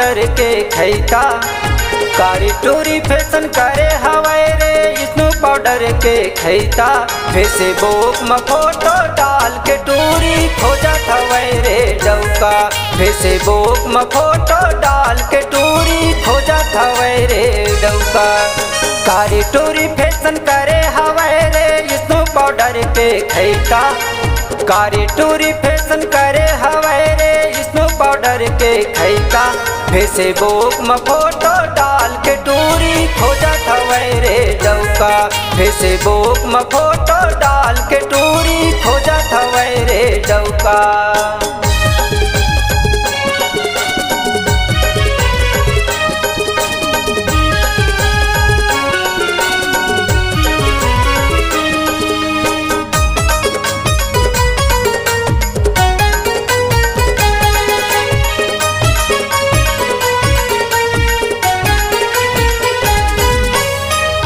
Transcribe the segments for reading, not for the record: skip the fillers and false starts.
Powder के खैता। कारी टूरी फैशन करे हवाई रे स्नो पाउडर के खैता। फेसबुक में फोटो डाल के टूरी खोजत हवाई रे डौका। फेसबुक में फोटो डाल के टूरी खोजत हवाई रे डौका। कारी टूरी फैशन करे हवाई रे स्नो पाउडर के खैता। कारी टूरी फैशन करे हवाई रे स्नो पाउडर के खैता। फेसबुक में फोटो डाल के टूरी खोजत हवाई रे डौका। फेसबुक में फोटो डाल के टूरी खोजत हवाई रे डौका।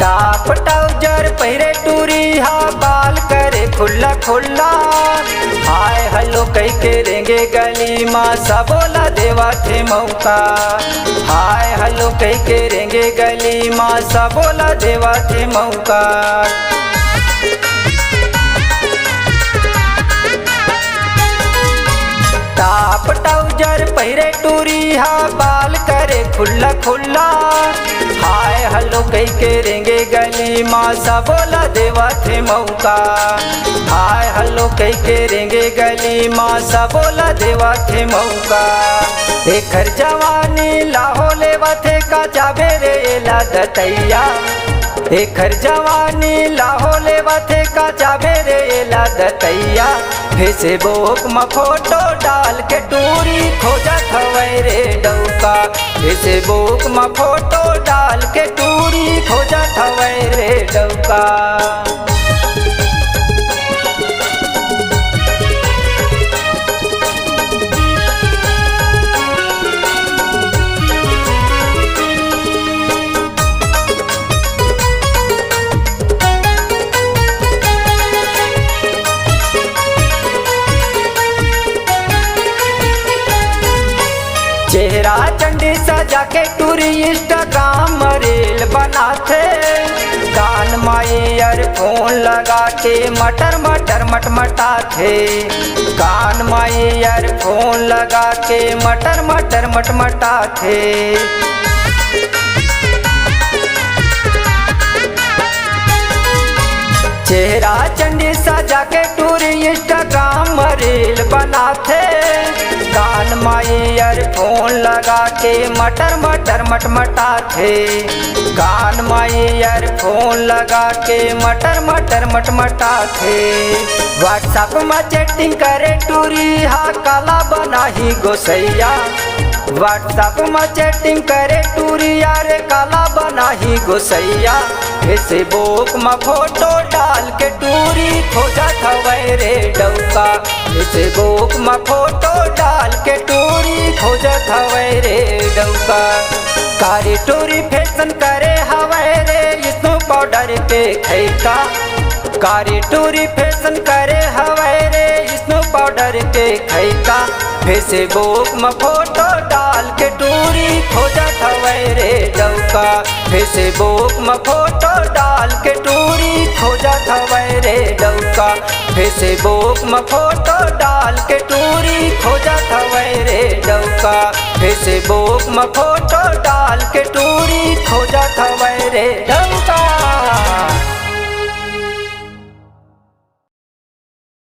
टाप ट्राउजर पहिरे टूरी हा बाल करे खुल्ला खुल्ला। हाय हलो कई के रेंगे गली माँ सबोला देवा थे मौका। हाय हलो कई के रेंगे गली माँ सबोला देवा थे मौका। टाप ट्राउजर पहिरे टूरी हा बाल करे खुल्ला खुल्ला। हाय हलो कई के रेंगे गली माँ सबोला देवा थे मौका। हाय हलो कई के रेंगे गली माँ सबोला देवा थे मौका। एकर जवानी लाहो लेवा थे का जाबे रे ला दतैया। एकर जवानी लाहो लेवा थे का जाबे रे ला दतैया। फेसबुक में फोटो डाल के टूरी खोजत हवाई रे डौका। फेसबुक में फोटो डाल के टूरी खोजत हवाई रे डौका। चेहरा चंडी सजा के टूरी इंस्टाग्राम रील बनाते। कान माई ईयरफोन लगा के मटर मटर मटमटाते। कान माई ईयरफोन लगा के मटर मटर मटमटाते। चेहरा चंडी सजा के टूरी इंस्टाग्राम रील बनाते। कान माई ईयरफोन लगा के मटर मटर मटमटाते। कान माई ईयरफोन लगा के मटर मटर मटमटाते। व्हाट्सएप में चैटिंग करे टूरी हा काला बना ही गोसैया। व्हाट्सएप में चैटिंग करे टूरी यारे काला बना ही गोसैया। फेसबुक में फोटो डाल के टूरी खोजत हवाई रे डौका। फेसबुक में फोटो डाल के टूरी खोजत हवाई रे डौका। कारी टूरी फैशन करे हवाई रे स्नो पाउडर के खैता। कारी टूरी फैशन करे हवाई रे स्नो पाउडर के खैता। फेसबुक में फोटो डाल के टूरी खोजत हवाई रे डौका। फेसबुक में फोटो डाल के टूरी खोजत हवाई रे डौका। फेसबुक में फोटो डाल के टूरी खोजत हवाई रे डौका। फेसबुक में फोटो डाल के टूरी खोजत हवाई रे डौका।